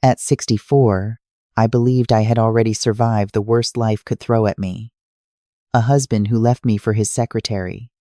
At 64, I believed I had already survived the worst life could throw at me. A husband who left me for his secretary.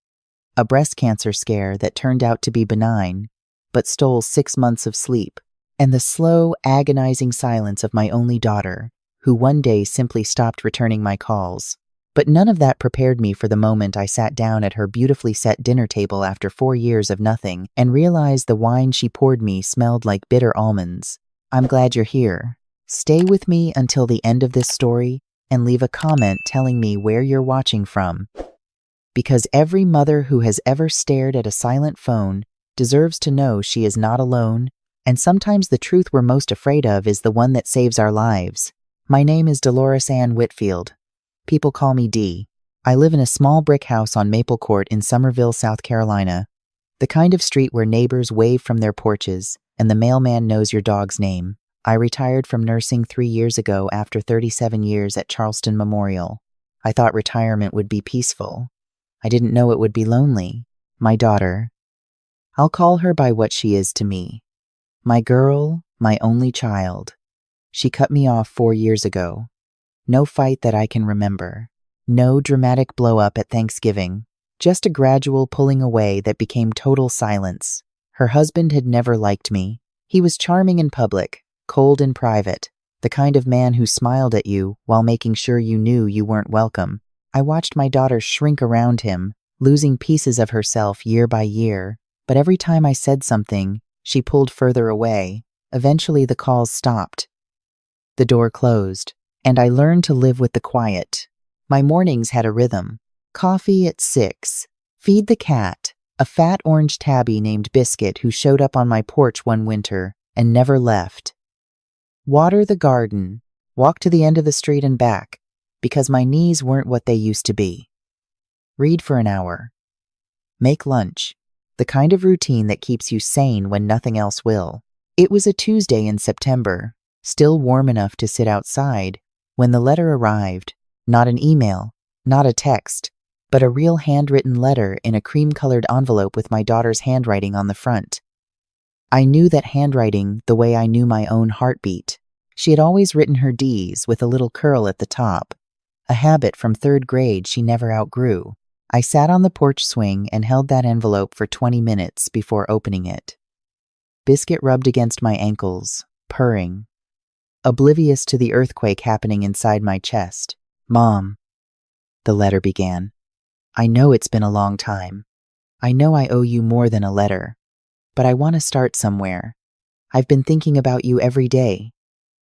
A breast cancer scare that turned out to be benign, but stole 6 months of sleep. And the slow, agonizing silence of my only daughter, who one day simply stopped returning my calls. But none of that prepared me for the moment I sat down at her beautifully set dinner table after 4 years of nothing and realized the wine she poured me smelled like bitter almonds. I'm glad you're here. Stay with me until the end of this story and leave a comment telling me where you're watching from. Because every mother who has ever stared at a silent phone deserves to know she is not alone, and sometimes the truth we're most afraid of is the one that saves our lives. My name is Dolores Ann Whitfield. People call me Dee. I live in a small brick house on Maple Court in Summerville, South Carolina. The kind of street where neighbors wave from their porches and the mailman knows your dog's name. I retired from nursing 3 years ago after 37 years at Charleston Memorial. I thought retirement would be peaceful. I didn't know it would be lonely. My daughter. I'll call her by what she is to me. My girl, my only child. She cut me off 4 years ago. No fight that I can remember. No dramatic blow-up at Thanksgiving. Just a gradual pulling away that became total silence. Her husband had never liked me. He was charming in public, cold in private, the kind of man who smiled at you while making sure you knew you weren't welcome. I watched my daughter shrink around him, losing pieces of herself year by year. But every time I said something, she pulled further away. Eventually the calls stopped. The door closed, and I learned to live with the quiet. My mornings had a rhythm. Coffee at 6. Feed the cat, a fat orange tabby named Biscuit who showed up on my porch one winter and never left. Water the garden, walk to the end of the street and back, because my knees weren't what they used to be. Read for an hour. Make lunch, the kind of routine that keeps you sane when nothing else will. It was a Tuesday in September, still warm enough to sit outside, when the letter arrived. Not an email, not a text, but a real handwritten letter in a cream-colored envelope with my daughter's handwriting on the front. I knew that handwriting the way I knew my own heartbeat. She had always written her D's with a little curl at the top, a habit from 3rd grade she never outgrew. I sat on the porch swing and held that envelope for 20 minutes before opening it. Biscuit rubbed against my ankles, purring, oblivious to the earthquake happening inside my chest. Mom, the letter began. I know it's been a long time. I know I owe you more than a letter. But I want to start somewhere. I've been thinking about you every day.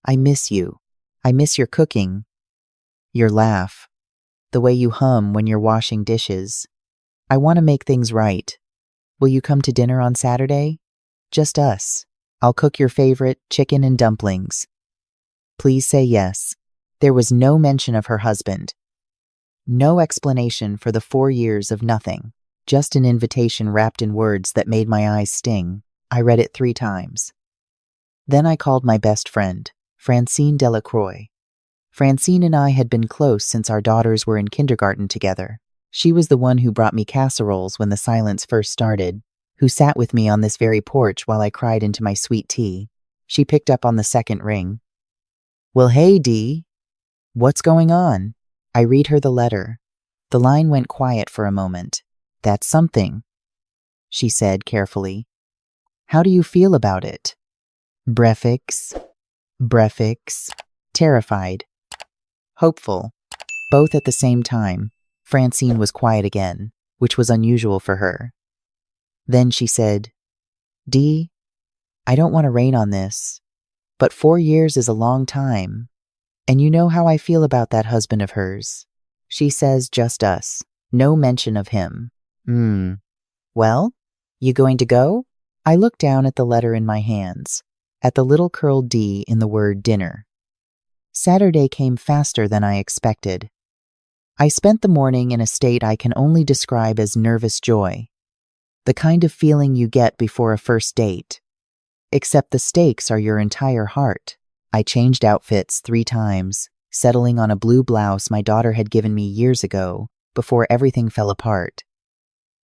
I miss you. I miss your cooking, your laugh, the way you hum when you're washing dishes. I want to make things right. Will you come to dinner on Saturday? Just us. I'll cook your favorite chicken and dumplings. Please say yes. There was no mention of her husband. No explanation for the 4 years of nothing. Just an invitation wrapped in words that made my eyes sting. I read it 3 times. Then I called my best friend, Francine Delacroix. Francine and I had been close since our daughters were in kindergarten together. She was the one who brought me casseroles when the silence first started, who sat with me on this very porch while I cried into my sweet tea. She picked up on the second ring. Well, hey, Dee. What's going on? I read her the letter. The line went quiet for a moment. That's something, she said carefully. How do you feel about it? Brephix, terrified, hopeful, both at the same time. Francine was quiet again, which was unusual for her. Then she said, Dee, I don't want to rain on this, but 4 years is a long time, and you know how I feel about that husband of hers. She says just us, no mention of him. Well, you going to go? I looked down at the letter in my hands, at the little curled D in the word dinner. Saturday came faster than I expected. I spent the morning in a state I can only describe as nervous joy, the kind of feeling you get before a first date. Except the stakes are your entire heart. I changed outfits 3 times, settling on a blue blouse my daughter had given me years ago, before everything fell apart.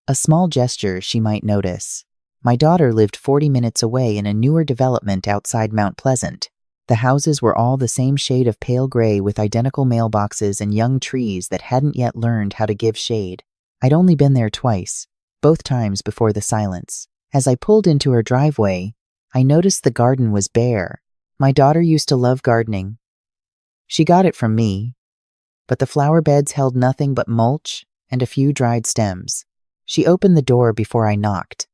A small gesture she might notice. My daughter lived 40 minutes away in a newer development outside Mount Pleasant, The houses were all the same shade of pale gray with identical mailboxes and young trees that hadn't yet learned how to give shade. I'd only been there twice, both times before the silence. As I pulled into her driveway, I noticed the garden was bare. My daughter used to love gardening. She got it from me, but the flower beds held nothing but mulch and a few dried stems. She opened the door before I knocked,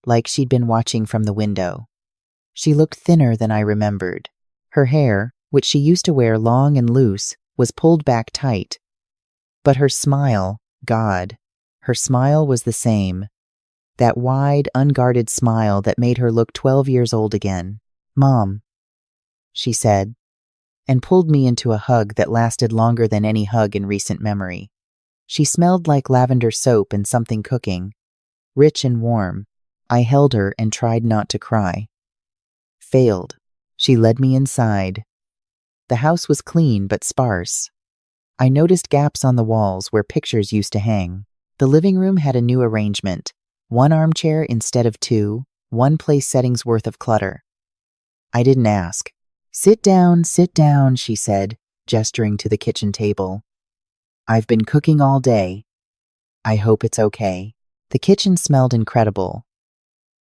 like she'd been watching from the window. She looked thinner than I remembered. Her hair, which she used to wear long and loose, was pulled back tight. But her smile, God, her smile was the same. That wide, unguarded smile that made her look 12 years old again. "Mom," she said, and pulled me into a hug that lasted longer than any hug in recent memory. She smelled like lavender soap and something cooking, rich and warm. I held her and tried not to cry. Failed. She led me inside. The house was clean but sparse. I noticed gaps on the walls where pictures used to hang. The living room had a new arrangement. One armchair instead of two, one place setting's worth of clutter. I didn't ask. Sit down, she said, gesturing to the kitchen table. "I've been cooking all day. I hope it's okay." The kitchen smelled incredible.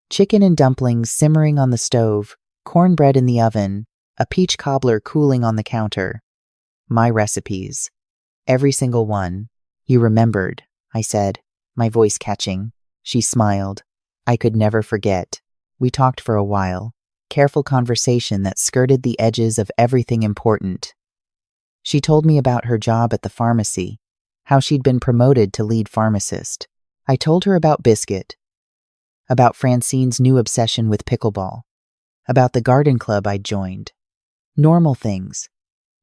Chicken and dumplings simmering on the stove, cornbread in the oven, a peach cobbler cooling on the counter. My recipes. Every single one. "You remembered," I said, my voice catching. She smiled. I could never forget. We talked for a while. Careful conversation that skirted the edges of everything important. She told me about her job at the pharmacy, how she'd been promoted to lead pharmacist. I told her about Biscuit, about Francine's new obsession with pickleball, about the garden club I'd joined. Normal things.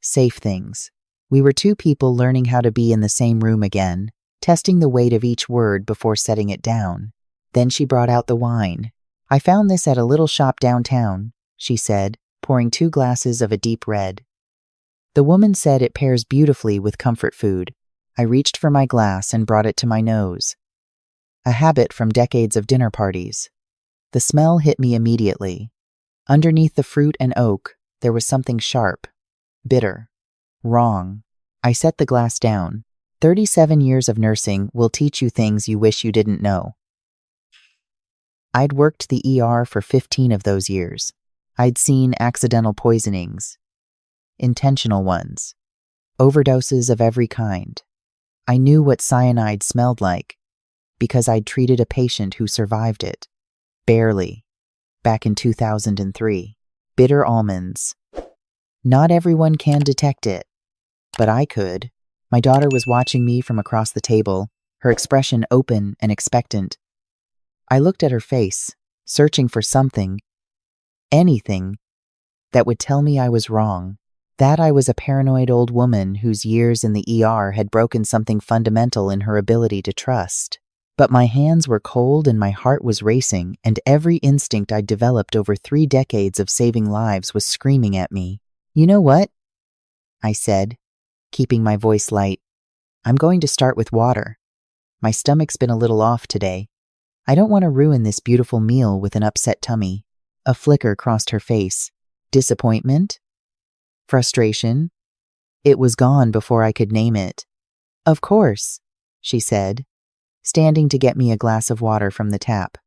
Safe things. We were two people learning how to be in the same room again, testing the weight of each word before setting it down. Then she brought out the wine. "I found this at a little shop downtown," she said, pouring 2 glasses of a deep red. "The woman said it pairs beautifully with comfort food." I reached for my glass and brought it to my nose. A habit from decades of dinner parties. The smell hit me immediately. Underneath the fruit and oak, there was something sharp, bitter, wrong. I set the glass down. 37 years of nursing will teach you things you wish you didn't know. I'd worked the ER for 15 of those years. I'd seen accidental poisonings, intentional ones, overdoses of every kind. I knew what cyanide smelled like because I'd treated a patient who survived it. Barely. Back in 2003. Bitter almonds. Not everyone can detect it, but I could. My daughter was watching me from across the table, her expression open and expectant. I looked at her face, searching for something, anything, that would tell me I was wrong, that I was a paranoid old woman whose years in the ER had broken something fundamental in her ability to trust. But my hands were cold and my heart was racing, and every instinct I'd developed over 3 decades of saving lives was screaming at me. "You know what?" I said, keeping my voice light. "I'm going to start with water. My stomach's been a little off today. I don't want to ruin this beautiful meal with an upset tummy." A flicker crossed her face. Disappointment? Frustration? It was gone before I could name it. "Of course," she said, standing to get me a glass of water from the tap.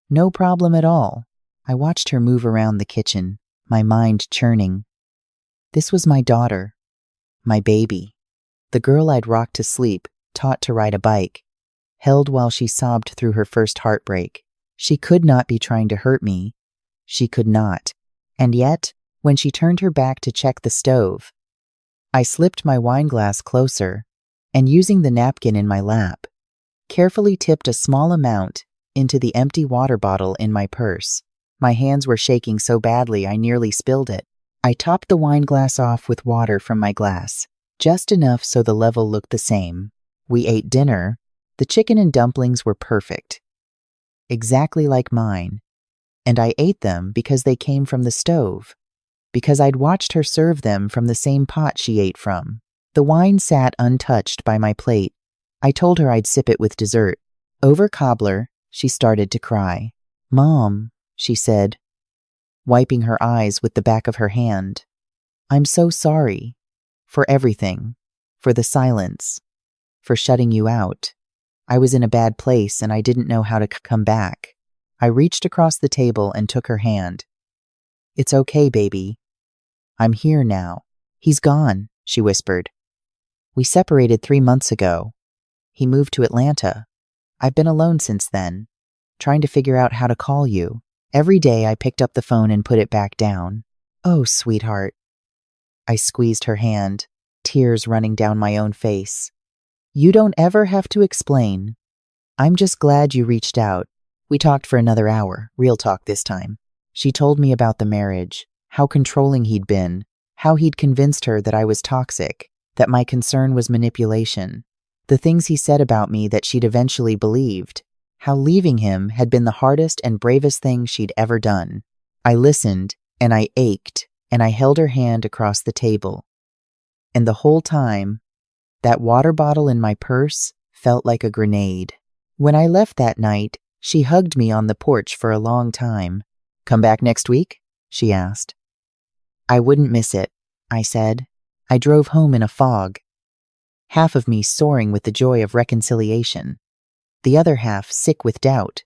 "No problem at all." I watched her move around the kitchen, my mind churning. This was my daughter, my baby, the girl I'd rocked to sleep, taught to ride a bike, held while she sobbed through her first heartbreak. She could not be trying to hurt me. She could not. And yet, when she turned her back to check the stove, I slipped my wine glass closer and, using the napkin in my lap, carefully tipped a small amount into the empty water bottle in my purse. My hands were shaking so badly I nearly spilled it. I topped the wine glass off with water from my glass, just enough so the level looked the same. We ate dinner. The chicken and dumplings were perfect, exactly like mine, and I ate them because they came from the stove, because I'd watched her serve them from the same pot she ate from. The wine sat untouched by my plate. I told her I'd sip it with dessert. Over cobbler, she started to cry. "Mom," she said, wiping her eyes with the back of her hand. I'm so sorry. For everything. For the silence. For shutting you out. I was in a bad place and I didn't know how to come back. I reached across the table and took her hand. It's okay, baby. I'm here now. He's gone, she whispered. We separated 3 months ago. He moved to Atlanta. I've been alone since then, trying to figure out how to call you. Every day I picked up the phone and put it back down. Oh, sweetheart. I squeezed her hand, tears running down my own face. You don't ever have to explain. I'm just glad you reached out. We talked for another hour, real talk this time. She told me about the marriage, how controlling he'd been, how he'd convinced her that I was toxic, that my concern was manipulation, the things he said about me that she'd eventually believed, how leaving him had been the hardest and bravest thing she'd ever done. I listened, and I ached, and I held her hand across the table. And the whole time, that water bottle in my purse felt like a grenade. When I left that night, she hugged me on the porch for a long time. Come back next week? She asked. I wouldn't miss it, I said. I drove home in a fog. Half of me soaring with the joy of reconciliation. The other half sick with doubt.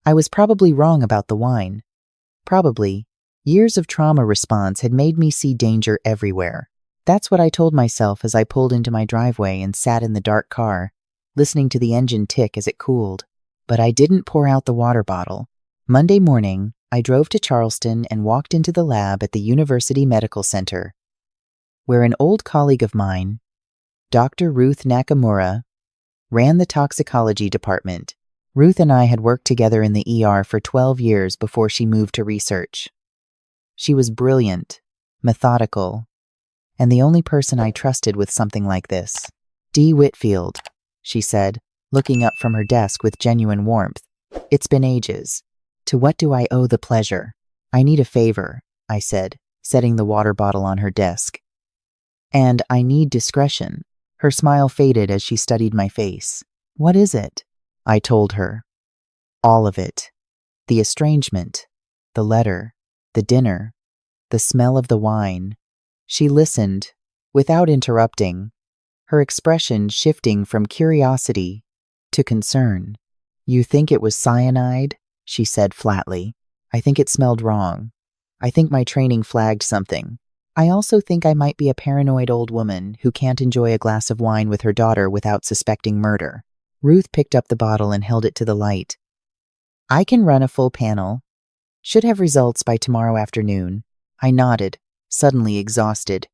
I was probably wrong about the wine. Probably. Years of trauma response had made me see danger everywhere. That's what I told myself as I pulled into my driveway and sat in the dark car, listening to the engine tick as it cooled. But I didn't pour out the water bottle. Monday morning, I drove to Charleston and walked into the lab at the University Medical Center, where an old colleague of mine, Dr. Ruth Nakamura, ran the toxicology department. Ruth and I had worked together in the ER for 12 years before she moved to research. She was brilliant, methodical, and the only person I trusted with something like this. D. Whitfield, she said, looking up from her desk with genuine warmth. It's been ages. To what do I owe the pleasure? I need a favor, I said, setting the water bottle on her desk. And I need discretion. Her smile faded as she studied my face. What is it? I told her. All of it. The estrangement, the letter, the dinner, the smell of the wine. She listened, without interrupting, her expression shifting from curiosity to concern. You think it was cyanide? She said flatly. I think it smelled wrong. I think my training flagged something. I also think I might be a paranoid old woman who can't enjoy a glass of wine with her daughter without suspecting murder. Ruth picked up the bottle and held it to the light. I can run a full panel. Should have results by tomorrow afternoon. I nodded, suddenly exhausted.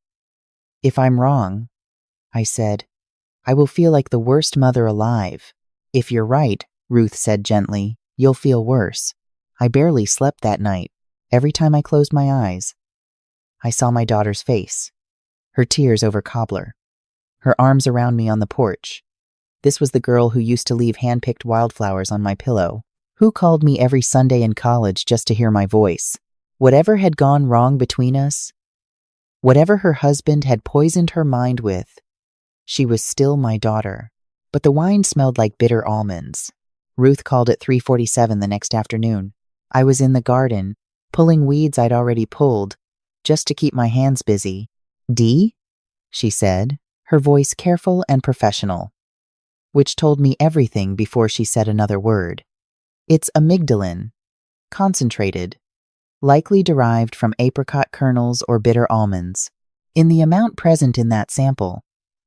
If I'm wrong, I said, I will feel like the worst mother alive. If you're right, Ruth said gently, you'll feel worse. I barely slept that night. Every time I closed my eyes, I saw my daughter's face, her tears over cobbler, her arms around me on the porch. This was the girl who used to leave hand-picked wildflowers on my pillow, who called me every Sunday in college just to hear my voice. Whatever had gone wrong between us, whatever her husband had poisoned her mind with, she was still my daughter. But the wine smelled like bitter almonds. Ruth called at 3:47 the next afternoon. I was in the garden, pulling weeds I'd already pulled, just to keep my hands busy. D? She said, her voice careful and professional, which told me everything before she said another word. It's amygdalin, concentrated, likely derived from apricot kernels or bitter almonds. In the amount present in that sample,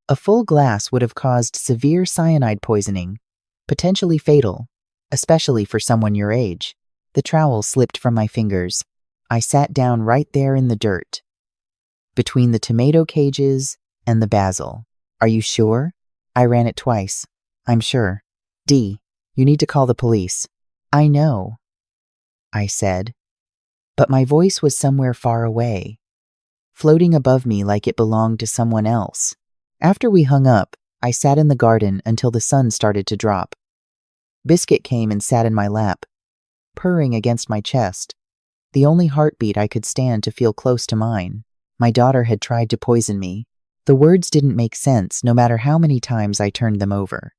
a full glass would have caused severe cyanide poisoning, potentially fatal, especially for someone your age. The trowel slipped from my fingers. I sat down right there in the dirt, between the tomato cages and the basil. Are you sure? I ran it twice. I'm sure. D, you need to call the police. I know, I said, but my voice was somewhere far away, floating above me like it belonged to someone else. After we hung up, I sat in the garden until the sun started to drop. Biscuit came and sat in my lap, purring against my chest, the only heartbeat I could stand to feel close to mine. My daughter had tried to poison me. The words didn't make sense no matter how many times I turned them over.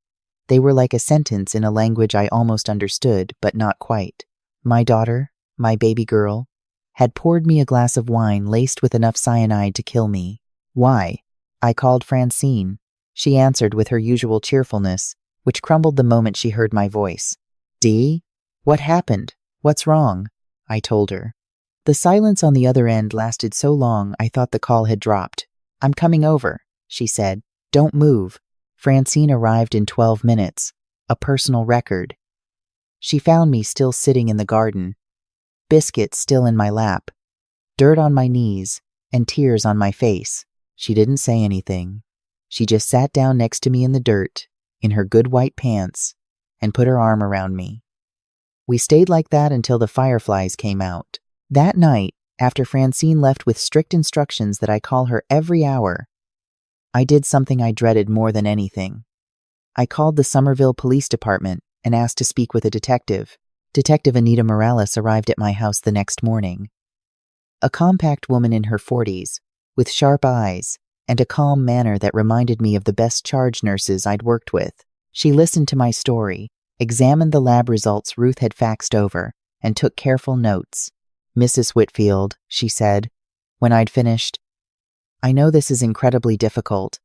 They were like a sentence in a language I almost understood, but not quite. My daughter, my baby girl, had poured me a glass of wine laced with enough cyanide to kill me. Why? I called Francine. She answered with her usual cheerfulness, which crumbled the moment she heard my voice. Dee? What happened? What's wrong? I told her. The silence on the other end lasted so long I thought the call had dropped. I'm coming over, she said. Don't move. Francine arrived in 12 minutes. A personal record. She found me still sitting in the garden, biscuits still in my lap, dirt on my knees, and tears on my face. She didn't say anything. She just sat down next to me in the dirt, in her good white pants, and put her arm around me. We stayed like that until the fireflies came out. That night, after Francine left with strict instructions that I call her every hour, I did something I dreaded more than anything. I called the Somerville Police Department and asked to speak with a detective. Detective Anita Morales arrived at my house the next morning. A compact woman in her 40s, with sharp eyes and a calm manner that reminded me of the best charge nurses I'd worked with. She listened to my story, examined the lab results Ruth had faxed over, and took careful notes. Mrs. Whitfield, she said, when I'd finished, I know this is incredibly difficult,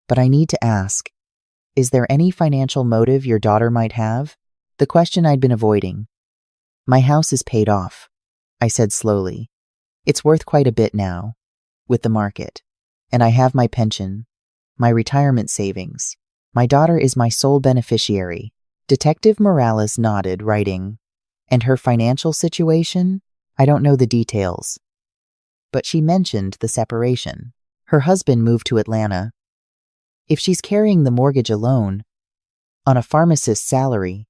but I need to ask, is there any financial motive your daughter might have? The question I'd been avoiding. My house is paid off, I said slowly. It's worth quite a bit now, with the market. And I have my pension, my retirement savings. My daughter is my sole beneficiary. Detective Morales nodded, writing, and her financial situation? I don't know the details. But she mentioned the separation. Her husband moved to Atlanta. If she's carrying the mortgage alone, on a pharmacist's salary,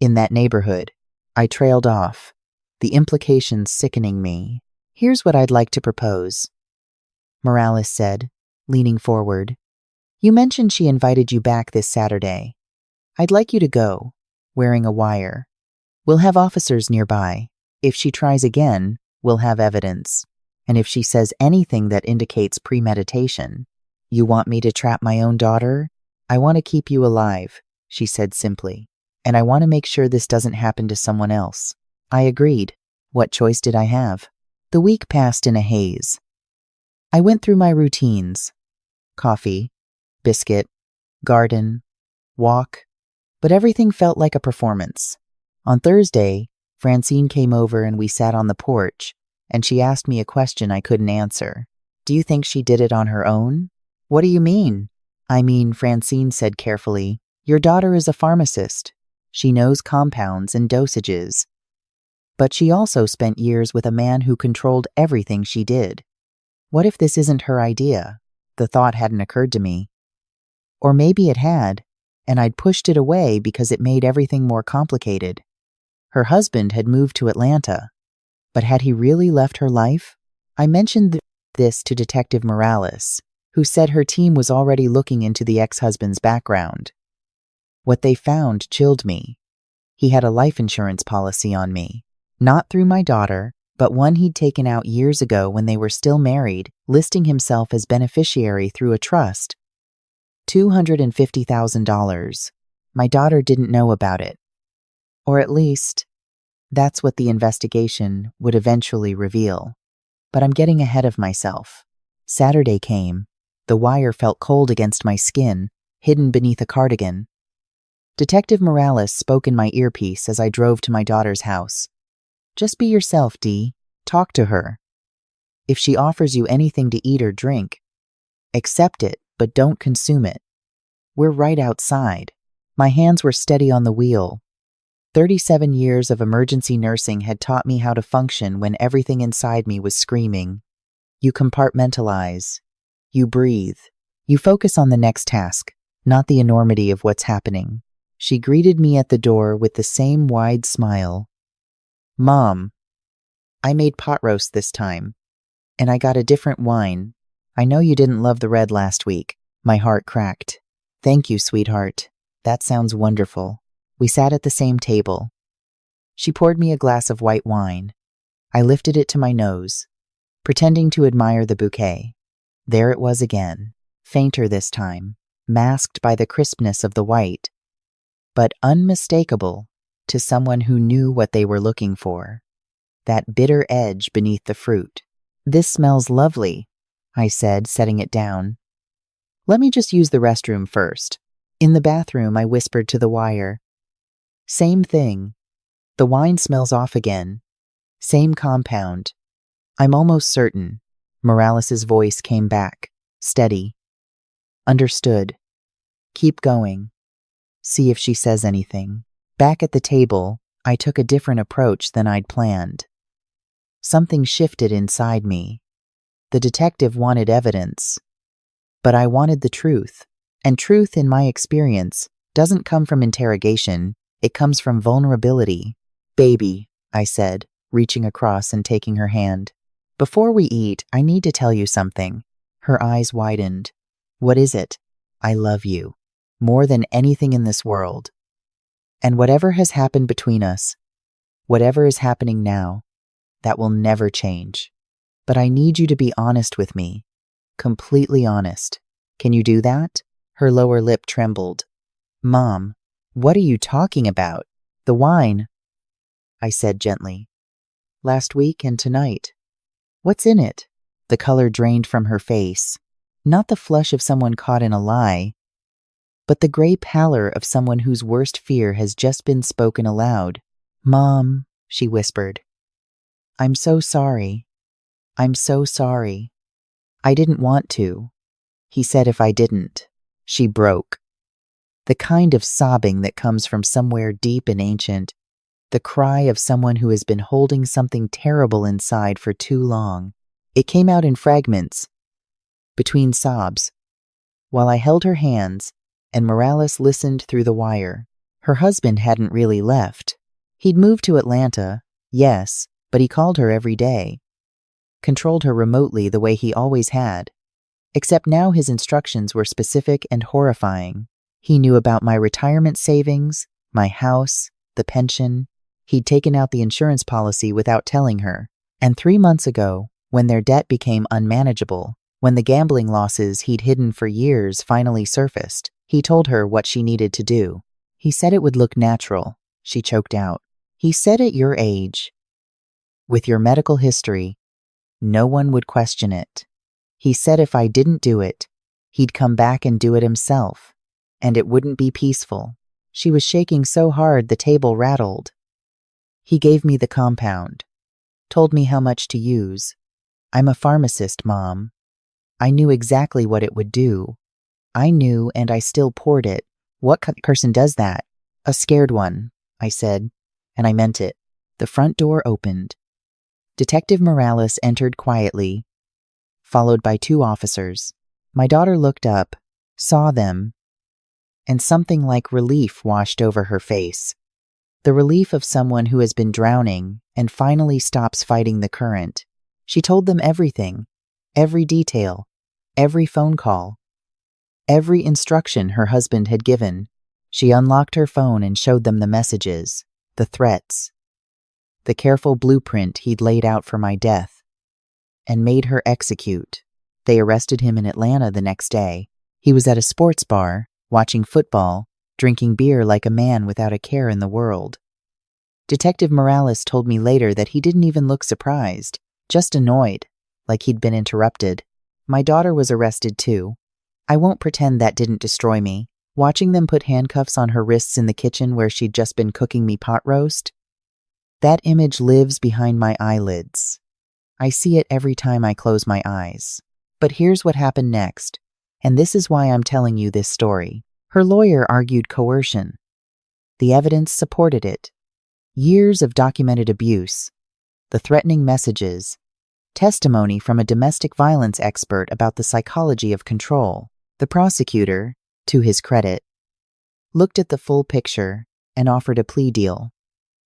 in that neighborhood, I trailed off, the implications sickening me. Here's what I'd like to propose, Morales said, leaning forward. You mentioned she invited you back this Saturday. I'd like you to go, wearing a wire. We'll have officers nearby. If she tries again, we'll have evidence. And if she says anything that indicates premeditation, you want me to trap my own daughter? I want to keep you alive, she said simply. And I want to make sure this doesn't happen to someone else. I agreed. What choice did I have? The week passed in a haze. I went through my routines. Coffee, biscuit, garden, walk, but everything felt like a performance. On Thursday, Francine came over and we sat on the porch, and she asked me a question I couldn't answer. Do you think she did it on her own? What do you mean? I mean, Francine said carefully, your daughter is a pharmacist. She knows compounds and dosages. But she also spent years with a man who controlled everything she did. What if this isn't her idea? The thought hadn't occurred to me. Or maybe it had, and I'd pushed it away because it made everything more complicated. Her husband had moved to Atlanta, but had he really left her life? I mentioned this to Detective Morales, who said her team was already looking into the ex-husband's background. What they found chilled me. He had a life insurance policy on me, not through my daughter, but one he'd taken out years ago when they were still married, listing himself as beneficiary through a trust. $250,000. My daughter didn't know about it. Or at least, that's what the investigation would eventually reveal. But I'm getting ahead of myself. Saturday came. The wire felt cold against my skin, hidden beneath a cardigan. Detective Morales spoke in my earpiece as I drove to my daughter's house. Just be yourself, Dee. Talk to her. If she offers you anything to eat or drink, accept it, but don't consume it. We're right outside. My hands were steady on the wheel. 37 years of emergency nursing had taught me how to function when everything inside me was screaming. You compartmentalize. You breathe. You focus on the next task, not the enormity of what's happening. She greeted me at the door with the same wide smile. Mom, I made pot roast this time, and I got a different wine. I know you didn't love the red last week. My heart cracked. Thank you, sweetheart. That sounds wonderful. We sat at the same table. She poured me a glass of white wine. I lifted it to my nose, pretending to admire the bouquet. There it was again, fainter this time, masked by the crispness of the white, but unmistakable to someone who knew what they were looking for. that bitter edge beneath the fruit. "This smells lovely," I said, setting it down. "Let me just use the restroom first." In the bathroom, I whispered to the wire. Same thing. The wine smells off again. Same compound. "I'm almost certain." Morales's voice came back, steady. "Understood. Keep going. See if she says anything." Back at the table, I took a different approach than I'd planned. Something shifted inside me. The detective wanted evidence, but I wanted the truth. And truth, in my experience, doesn't come from interrogation. It comes from vulnerability. "Baby," I said, reaching across and taking her hand. "Before we eat, I need to tell you something." Her eyes widened. "What is it?" "I love you. More than anything in this world. And whatever has happened between us, whatever is happening now, that will never change. But I need you to be honest with me. Completely honest. Can you do that?" Her lower lip trembled. "Mom, what are you talking about?" "The wine," I said gently. "Last week and tonight. What's in it?" The color drained from her face. Not the flush of someone caught in a lie, but the gray pallor of someone whose worst fear has just been spoken aloud. "Mom," she whispered. "I'm so sorry. I'm so sorry. I didn't want to." He said if I didn't. She broke. The kind of sobbing that comes from somewhere deep and ancient. The cry of someone who has been holding something terrible inside for too long. It came out in fragments, between sobs, while I held her hands and Morales listened through the wire. Her husband hadn't really left. He'd moved to Atlanta, yes, but he called her every day. Controlled her remotely the way he always had. Except now his instructions were specific and horrifying. He knew about my retirement savings, my house, the pension. He'd taken out the insurance policy without telling her. And 3 months ago, when their debt became unmanageable, when the gambling losses he'd hidden for years finally surfaced, he told her what she needed to do. "He said it would look natural," she choked out. "He said at your age, with your medical history, no one would question it. He said if I didn't do it, he'd come back and do it himself, and it wouldn't be peaceful." She was shaking so hard the table rattled. "He gave me the compound, told me how much to use. I'm a pharmacist, Mom. I knew exactly what it would do. I knew, and I still poured it. What person does that?" "A scared one," I said, and I meant it. The front door opened. Detective Morales entered quietly, followed by 2 officers. My daughter looked up, saw them, and something like relief washed over her face. The relief of someone who has been drowning and finally stops fighting the current. She told them everything, every detail, every phone call, every instruction her husband had given. She unlocked her phone and showed them the messages, the threats, the careful blueprint he'd laid out for my death, and made her execute. They arrested him in Atlanta the next day. He was at a sports bar, watching football, drinking beer like a man without a care in the world. Detective Morales told me later that he didn't even look surprised, just annoyed, like he'd been interrupted. My daughter was arrested too. I won't pretend that didn't destroy me. Watching them put handcuffs on her wrists in the kitchen where she'd just been cooking me pot roast, that image lives behind my eyelids. I see it every time I close my eyes. But here's what happened next, and this is why I'm telling you this story. Her lawyer argued coercion. The evidence supported it. Years of documented abuse, the threatening messages, testimony from a domestic violence expert about the psychology of control. The prosecutor, to his credit, looked at the full picture and offered a plea deal.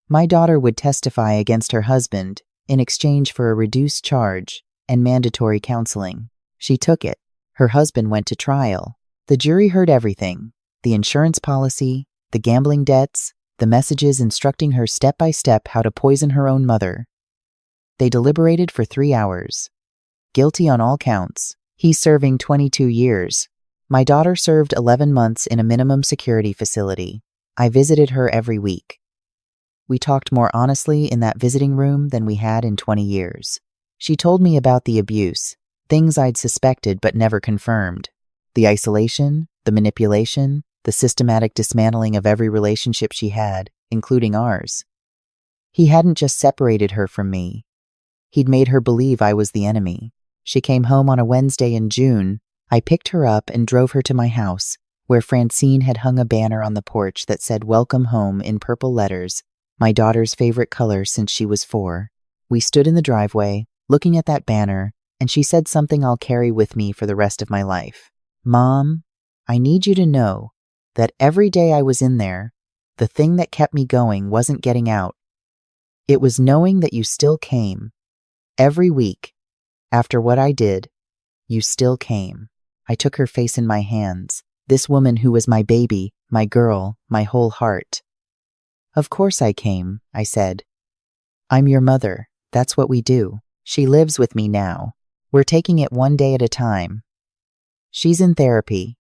My daughter would testify against her husband in exchange for a reduced charge and mandatory counseling. She took it. Her husband went to trial. The jury heard everything: the insurance policy, the gambling debts, the messages instructing her step by step how to poison her own mother. They deliberated for 3 hours. Guilty on all counts. He's serving 22 years. My daughter served 11 months in a minimum security facility. I visited her every week. We talked more honestly in that visiting room than we had in 20 years. She told me about the abuse, things I'd suspected but never confirmed, the isolation, the manipulation, the systematic dismantling of every relationship she had, including ours. He hadn't just separated her from me. He'd made her believe I was the enemy. She came home on a Wednesday in June. I picked her up and drove her to my house, where Francine had hung a banner on the porch that said "Welcome Home" in purple letters, my daughter's favorite color since she was 4. We stood in the driveway, looking at that banner, and she said something I'll carry with me for the rest of my life. "Mom, I need you to know that every day I was in there, the thing that kept me going wasn't getting out. It was knowing that you still came. Every week, after what I did, you still came." I took her face in my hands, this woman who was my baby, my girl, my whole heart. "Of course I came," I said. "I'm your mother. That's what we do." She lives with me now. We're taking it one day at a time. She's in therapy,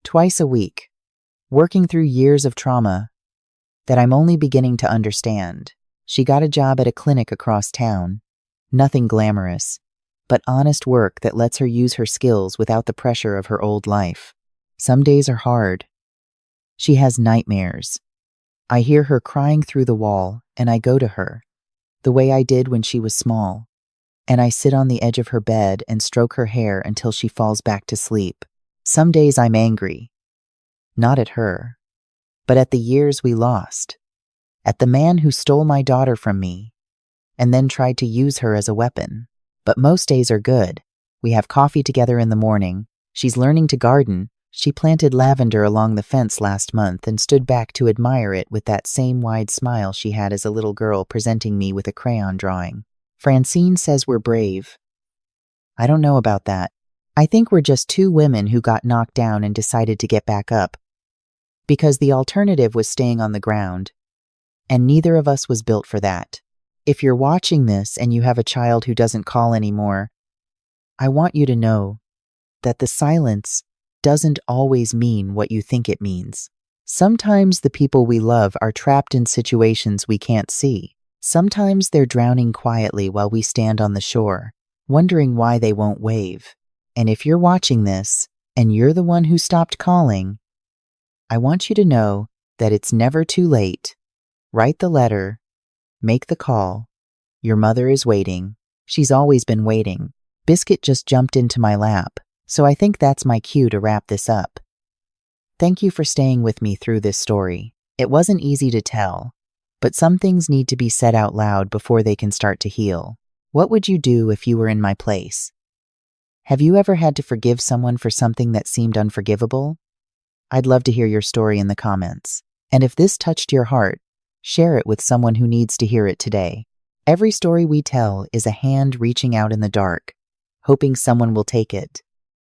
twice a week, working through years of trauma that I'm only beginning to understand. She got a job at a clinic across town. Nothing glamorous, but honest work that lets her use her skills without the pressure of her old life. Some days are hard. She has nightmares. I hear her crying through the wall, and I go to her, the way I did when she was small, and I sit on the edge of her bed and stroke her hair until she falls back to sleep. Some days I'm angry, not at her, but at the years we lost, at the man who stole my daughter from me and then tried to use her as a weapon. But most days are good. We have coffee together in the morning. She's learning to garden. She planted lavender along the fence last month and stood back to admire it with that same wide smile she had as a little girl presenting me with a crayon drawing. Francine says we're brave. I don't know about that. I think we're just two women who got knocked down and decided to get back up, because the alternative was staying on the ground, and neither of us was built for that. If you're watching this and you have a child who doesn't call anymore, I want you to know that the silence doesn't always mean what you think it means. Sometimes the people we love are trapped in situations we can't see. Sometimes they're drowning quietly while we stand on the shore, wondering why they won't wave. And if you're watching this and you're the one who stopped calling, I want you to know that it's never too late. Write the letter. Make the call. Your mother is waiting. She's always been waiting. Biscuit just jumped into my lap, so I think that's my cue to wrap this up. Thank you for staying with me through this story. It wasn't easy to tell, but some things need to be said out loud before they can start to heal. What would you do if you were in my place? Have you ever had to forgive someone for something that seemed unforgivable? I'd love to hear your story in the comments. And if this touched your heart, share it with someone who needs to hear it today. Every story we tell is a hand reaching out in the dark, hoping someone will take it.